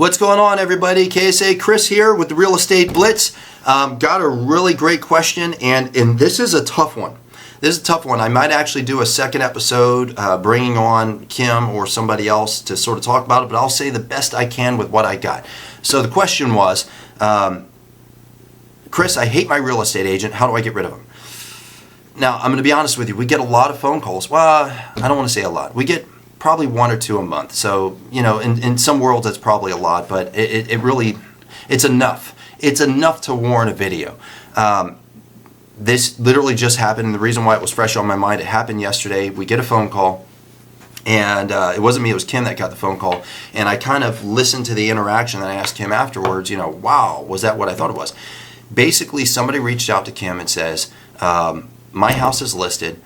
What's going on, everybody? KSA Kris here with the Real Estate Blitz. Got a really great question, and this is a tough one. This is a tough one. I might actually do a second episode bringing on Kim or somebody else to sort of talk about it, but I'll say the best I can with what I got. So the question was, Kris, I hate my real estate agent. How do I get rid of him? Now, I'm going to be honest with you. We get a lot of phone calls. Well, I don't want to say a lot. We get probably one or two a month. So, you know, in some worlds that's probably a lot, but it's enough. It's enough to warrant a video. This literally just happened, and the reason why it was fresh on my mind, it happened yesterday. We get a phone call, and it wasn't me, it was Kim that got the phone call, and I kind of listened to the interaction, and I asked Kim afterwards, you know, wow, was that what I thought it was? Basically, somebody reached out to Kim and says, my house is listed.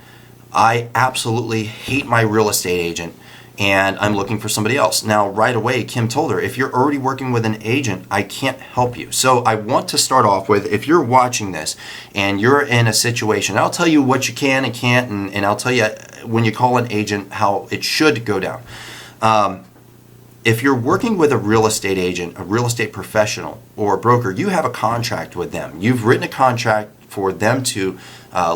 I absolutely hate my real estate agent, and I'm looking for somebody else. Now, right away, Kim told her, if you're already working with an agent, I can't help you. So I want to start off with, if you're watching this and you're in a situation, I'll tell you what you can and can't, and I'll tell you when you call an agent how it should go down. If you're working with a real estate agent, a real estate professional, or a broker, you have a contract with them. You've written a contract for them to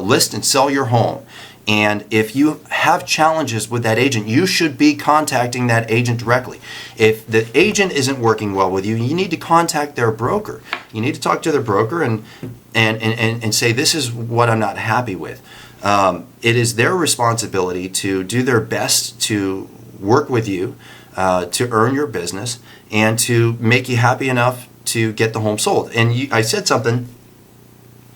list and sell your home. And if you have challenges with that agent, you should be contacting that agent directly. If the agent isn't working well with you, you need to contact their broker. You need to talk to their broker and say, this is what I'm not happy with. It is their responsibility to do their best to work with you, to earn your business, and to make you happy enough to get the home sold. And I said something,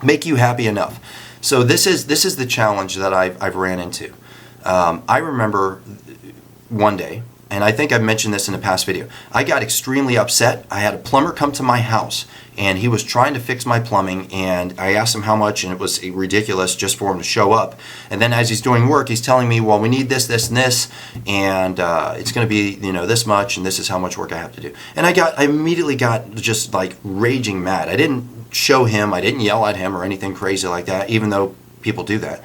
make you happy enough. So this is the challenge that I've ran into. I remember one day, and I think I've mentioned this in a past video, I got extremely upset. I had a plumber come to my house, and he was trying to fix my plumbing, and I asked him how much, and it was ridiculous just for him to show up. And then as he's doing work, he's telling me, well, we need this, this, and this, and it's going to be, you know, this much, and this is how much work I have to do. And I immediately got just like raging mad. I didn't show him, I didn't yell at him or anything crazy like that, even though people do that.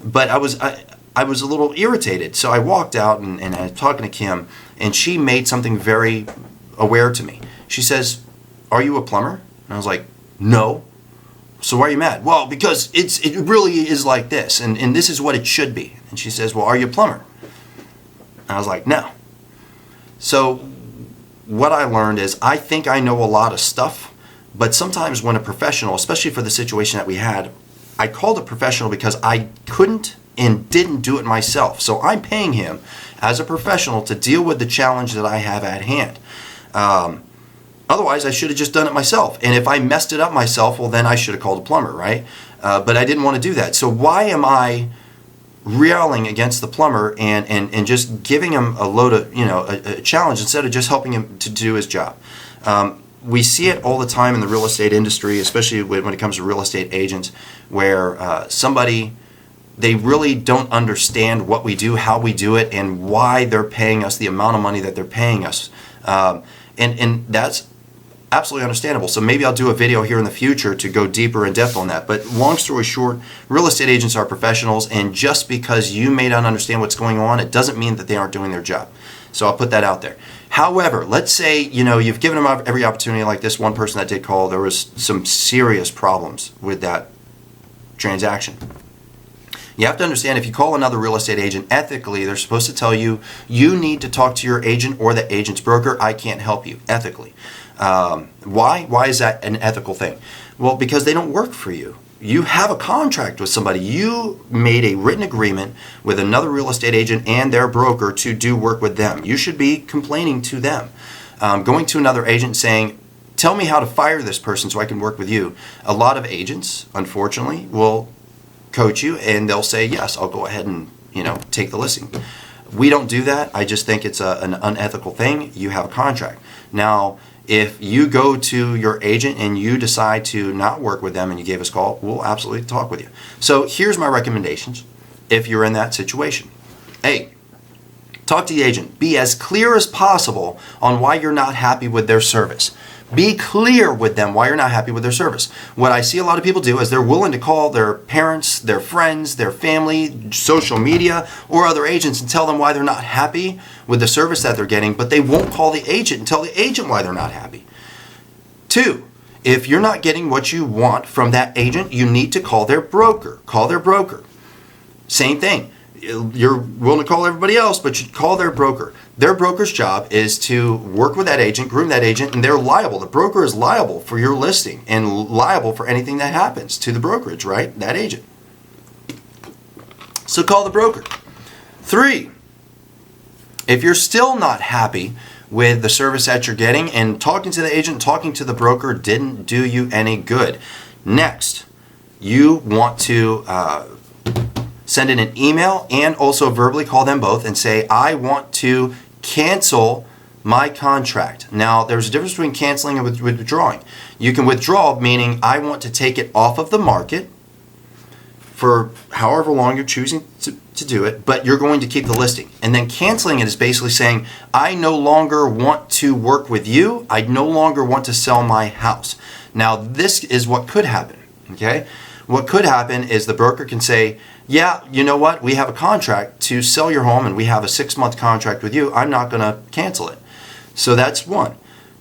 But I was a little irritated, so I walked out and I was talking to Kim, and she made something very aware to me. She says, are you a plumber? And I was like, no. So why are you mad? Well, because it really is like this, and this is what it should be. And she says, well, are you a plumber? And I was like, no. So what I learned is, I think I know a lot of stuff, but sometimes when a professional, especially for the situation that we had, I called a professional because I couldn't and didn't do it myself. So I'm paying him as a professional to deal with the challenge that I have at hand. Otherwise, I should have just done it myself. And if I messed it up myself, well, then I should have called a plumber, right? But I didn't want to do that. So why am I railing against the plumber and just giving him a load of, you know, a challenge instead of just helping him to do his job? We see it all the time in the real estate industry, especially when it comes to real estate agents, where they really don't understand what we do, how we do it, and why they're paying us the amount of money that they're paying us. And that's absolutely understandable. So maybe I'll do a video here in the future to go deeper in depth on that. But long story short, real estate agents are professionals, and just because you may not understand what's going on, it doesn't mean that they aren't doing their job. So I'll put that out there. However, let's say, you know, you've given them every opportunity, like this one person that did call, there was some serious problems with that transaction. You have to understand, if you call another real estate agent, ethically, they're supposed to tell you, you need to talk to your agent or the agent's broker. I can't help you, ethically. Why? Why is that an ethical thing? Well, because they don't work for you. You have a contract with somebody. You made a written agreement with another real estate agent and their broker to do work with them. You should be complaining to them. Going to another agent saying, tell me how to fire this person so I can work with you. A lot of agents, unfortunately, will coach you and they'll say, yes, I'll go ahead and, you know, take the listing. We don't do that. I just think it's an unethical thing. You have a contract. Now, if you go to your agent and you decide to not work with them and you gave us a call, we'll absolutely talk with you. So here's my recommendations if you're in that situation. A, Talk to the agent. Be as clear as possible on why you're not happy with their service. Be clear with them why you're not happy with their service. What I see a lot of people do is they're willing to call their parents, their friends, their family, social media, or other agents and tell them why they're not happy with the service that they're getting, but they won't call the agent and tell the agent why they're not happy. 2, if you're not getting what you want from that agent, you need to call their broker. Call their broker. Same thing. You're willing to call everybody else, but you call their broker. Their broker's job is to work with that agent, groom that agent, and they're liable. The broker is liable for your listing and liable for anything that happens to the brokerage, right? That agent. So call the broker. 3, if you're still not happy with the service that you're getting and talking to the agent, talking to the broker didn't do you any good. Next, you want to send in an email and also verbally call them both and say, I want to cancel my contract. Now, there's a difference between canceling and withdrawing. You can withdraw, meaning I want to take it off of the market for however long you're choosing to do it, but you're going to keep the listing. And then canceling it is basically saying, I no longer want to work with you. I no longer want to sell my house. Now, this is what could happen, okay? What could happen is the broker can say, yeah, you know what? We have a contract to sell your home and we have a 6-month contract with you. I'm not going to cancel it. So that's 1.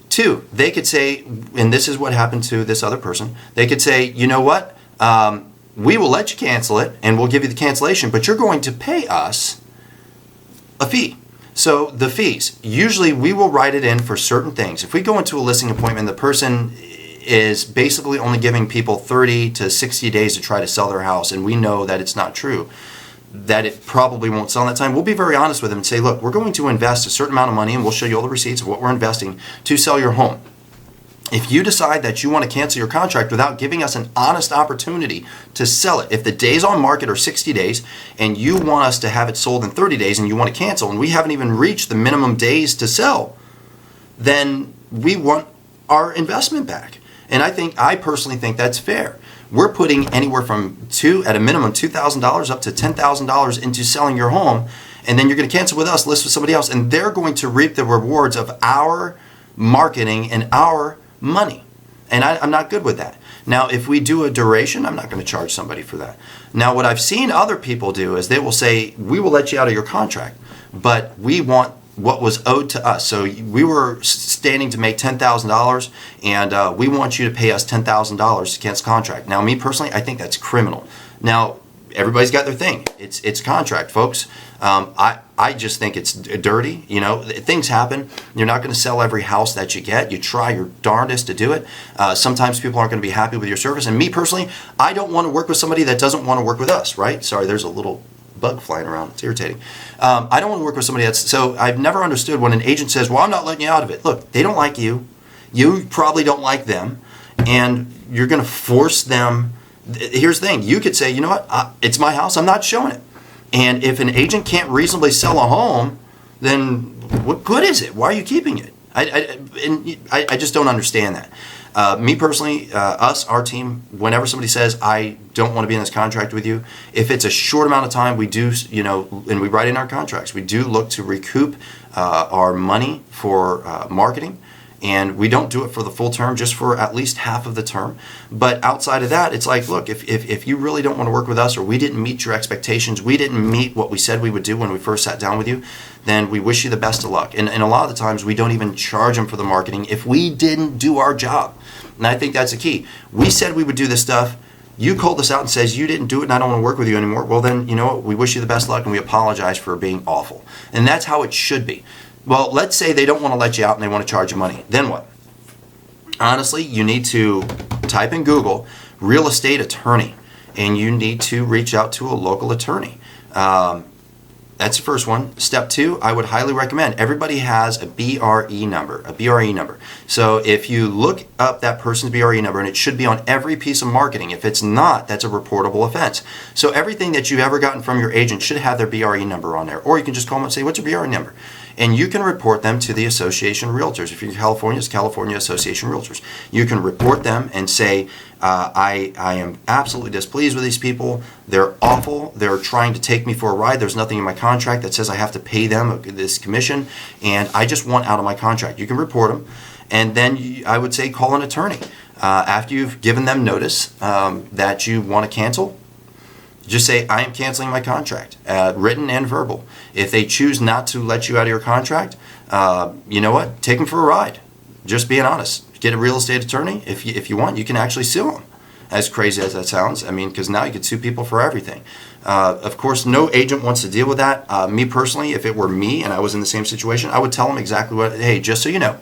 2, they could say, and this is what happened to this other person, they could say, you know what? We will let you cancel it and we'll give you the cancellation, but you're going to pay us a fee. So the fees, usually we will write it in for certain things. If we go into a listing appointment, the person is basically only giving people 30 to 60 days to try to sell their house, and we know that it's not true, that it probably won't sell in that time. We'll be very honest with them and say, look, we're going to invest a certain amount of money and we'll show you all the receipts of what we're investing to sell your home. If you decide that you want to cancel your contract without giving us an honest opportunity to sell it, if the days on market are 60 days and you want us to have it sold in 30 days and you want to cancel and we haven't even reached the minimum days to sell, then we want our investment back. And I personally think that's fair. We're putting anywhere from at a minimum $2,000 up to $10,000 into selling your home, and then you're going to cancel with us, list with somebody else, and they're going to reap the rewards of our marketing and our money. And I'm not good with that. Now, if we do a duration, I'm not going to charge somebody for that. Now, what I've seen other people do is they will say, we will let you out of your contract, but we want what was owed to us. So we were standing to make $10,000 and we want you to pay us $10,000 to cancel contract. Now, me personally, I think that's criminal. Now, everybody's got their thing. It's contract, folks. I just think it's dirty. You know, things happen. You're not going to sell every house that you get. You try your darndest to do it. Sometimes people aren't going to be happy with your service. And me personally, I don't want to work with somebody that doesn't want to work with us, right? Sorry, there's a little bug flying around. It's irritating. I don't want to work with somebody that's, so I've never understood when an agent says, well, I'm not letting you out of it. Look, they don't like you. You probably don't like them. And you're going to force them. Here's the thing. You could say, you know what? It's my house. I'm not showing it. And if an agent can't reasonably sell a home, then what good is it? Why are you keeping it? I just don't understand that. Me personally, our team, whenever somebody says, I don't want to be in this contract with you, if it's a short amount of time, we do, and we write in our contracts, we do look to recoup our money for marketing. And we don't do it for the full term, just for at least half of the term. But outside of that, it's like, look, if you really don't want to work with us, or we didn't meet your expectations, we didn't meet what we said we would do when we first sat down with you, then we wish you the best of luck. And a lot of the times, we don't even charge them for the marketing if we didn't do our job. And I think that's the key. We said we would do this stuff. You called us out and says you didn't do it and I don't want to work with you anymore. Well, then, you know what? We wish you the best of luck and we apologize for being awful. And that's how it should be. Well, let's say they don't want to let you out and they want to charge you money. Then what? Honestly, you need to type in Google real estate attorney and you need to reach out to a local attorney. That's the first one. Step 2, I would highly recommend. Everybody has a BRE number. So if you look up that person's BRE number, and it should be on every piece of marketing. If it's not, that's a reportable offense. So everything that you've ever gotten from your agent should have their BRE number on there. Or you can just call them and say, what's your BRE number? and you can report them to the Association of Realtors. If you're in California, it's California Association of Realtors. You can report them and say, I am absolutely displeased with these people. They're awful. They're trying to take me for a ride. There's nothing in my contract that says I have to pay them this commission, and I just want out of my contract. You can report them, and then I would say call an attorney. After you've given them notice that you want to cancel, just say, I am canceling my contract, written and verbal. If they choose not to let you out of your contract, you know what? Take them for a ride. Just being honest. Get a real estate attorney. If you want, you can actually sue them. As crazy as that sounds, I mean, because now you could sue people for everything. Of course, no agent wants to deal with that. Me personally, if it were me and I was in the same situation, I would tell them exactly what, hey, just so you know,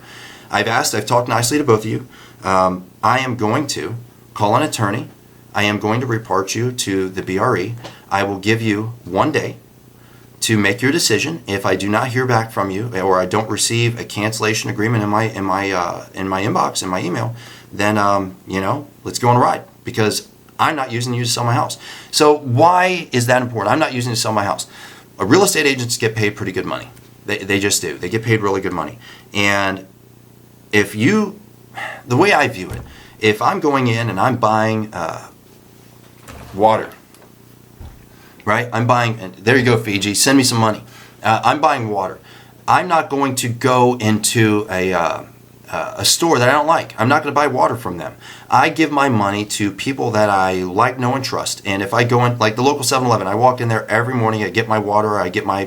I've talked nicely to both of you. I am going to call an attorney. I am going to report you to the BRE. I will give you 1 day to make your decision. If I do not hear back from you, or I don't receive a cancellation agreement in my inbox, in my email, then let's go on a ride, because I'm not using you to sell my house. So why is that important? I'm not using it to sell my house. Real estate agents get paid pretty good money. They just do. They get paid really good money. And the way I view it, if I'm going in and I'm buying water, right? I'm buying, and there you go, Fiji, send me some money. I'm buying water. I'm not going to go into a store that I don't like. I'm not going to buy water from them. I give my money to people that I like, know, and trust. And if I go in, like the local 7-Eleven, I walk in there every morning, I get my water, I get my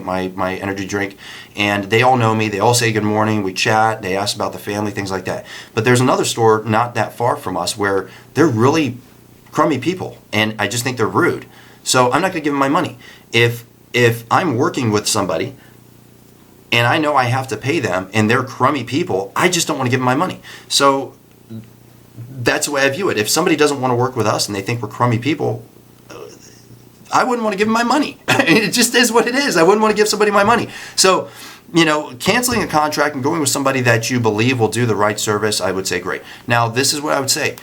energy drink, and they all know me. They all say good morning, we chat, they ask about the family, things like that. But there's another store not that far from us where they're really crummy people, and I just think they're rude. So I'm not going to give them my money. If I'm working with somebody and I know I have to pay them and they're crummy people, I just don't want to give them my money. So that's the way I view it. If somebody doesn't want to work with us and they think we're crummy people, I wouldn't want to give them my money. It just is what it is. I wouldn't want to give somebody my money. So, canceling a contract and going with somebody that you believe will do the right service, I would say great. Now, this is what I would say.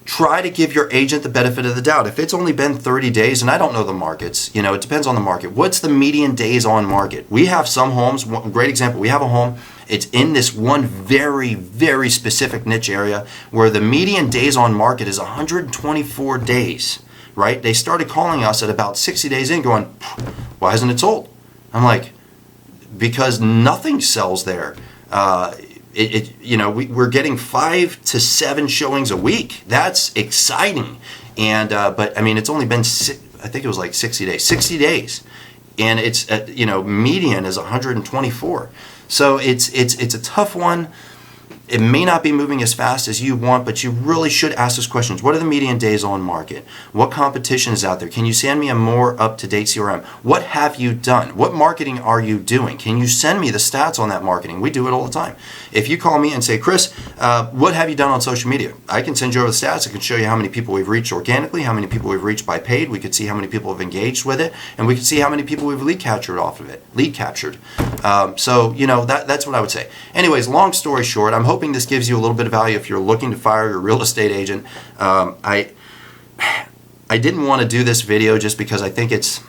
Try to give your agent the benefit of the doubt. If it's only been 30 days, and I don't know the markets, it depends on the market. What's the median days on market? We have some homes, one great example, we have a home, it's in this one very, very specific niche area where the median days on market is 124 days, right? They started calling us at about 60 days in going, why hasn't it sold? I'm like, because nothing sells there. We're getting 5 to 7 showings a week. That's exciting. And but I mean, it's only been I think it was like 60 days. 60 days, and it's median is 124. So it's a tough one. It may not be moving as fast as you want, but you really should ask those questions. What are the median days on market? What competition is out there? Can you send me a more up-to-date CRM? What have you done? What marketing are you doing? Can you send me the stats on that marketing? We do it all the time. If you call me and say, Chris, what have you done on social media? I can send you over the stats. I can show you how many people we've reached organically, how many people we've reached by paid. We could see how many people have engaged with it, and we could see how many people we've lead captured off of it. That's what I would say. Anyways, long story short, I'm hoping this gives you a little bit of value if you're looking to fire your real estate agent. I didn't want to do this video just because I think it's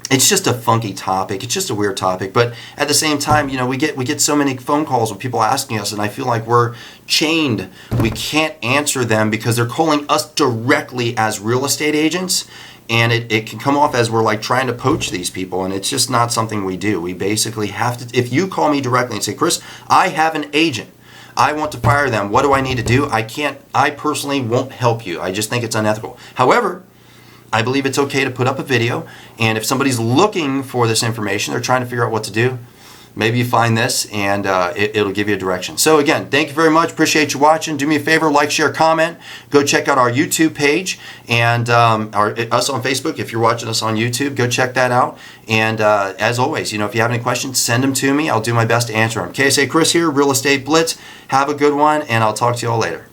just a funky topic. It's just a weird topic. But at the same time, we get so many phone calls with people asking us, and I feel like we're chained. We can't answer them because they're calling us directly as real estate agents. And it can come off as we're like trying to poach these people, and it's just not something we do. We basically have to, if you call me directly and say, Chris, I have an agent, I want to fire them, what do I need to do? I personally won't help you. I just think it's unethical. However, I believe it's okay to put up a video, and if somebody's looking for this information, they're trying to figure out what to do, maybe you find this and it'll give you a direction. So again, thank you very much. Appreciate you watching. Do me a favor, like, share, comment. Go check out our YouTube page and us on Facebook. If you're watching us on YouTube, go check that out. And as always, if you have any questions, send them to me. I'll do my best to answer them. KSA Kris here, Real Estate Blitz. Have a good one, and I'll talk to you all later.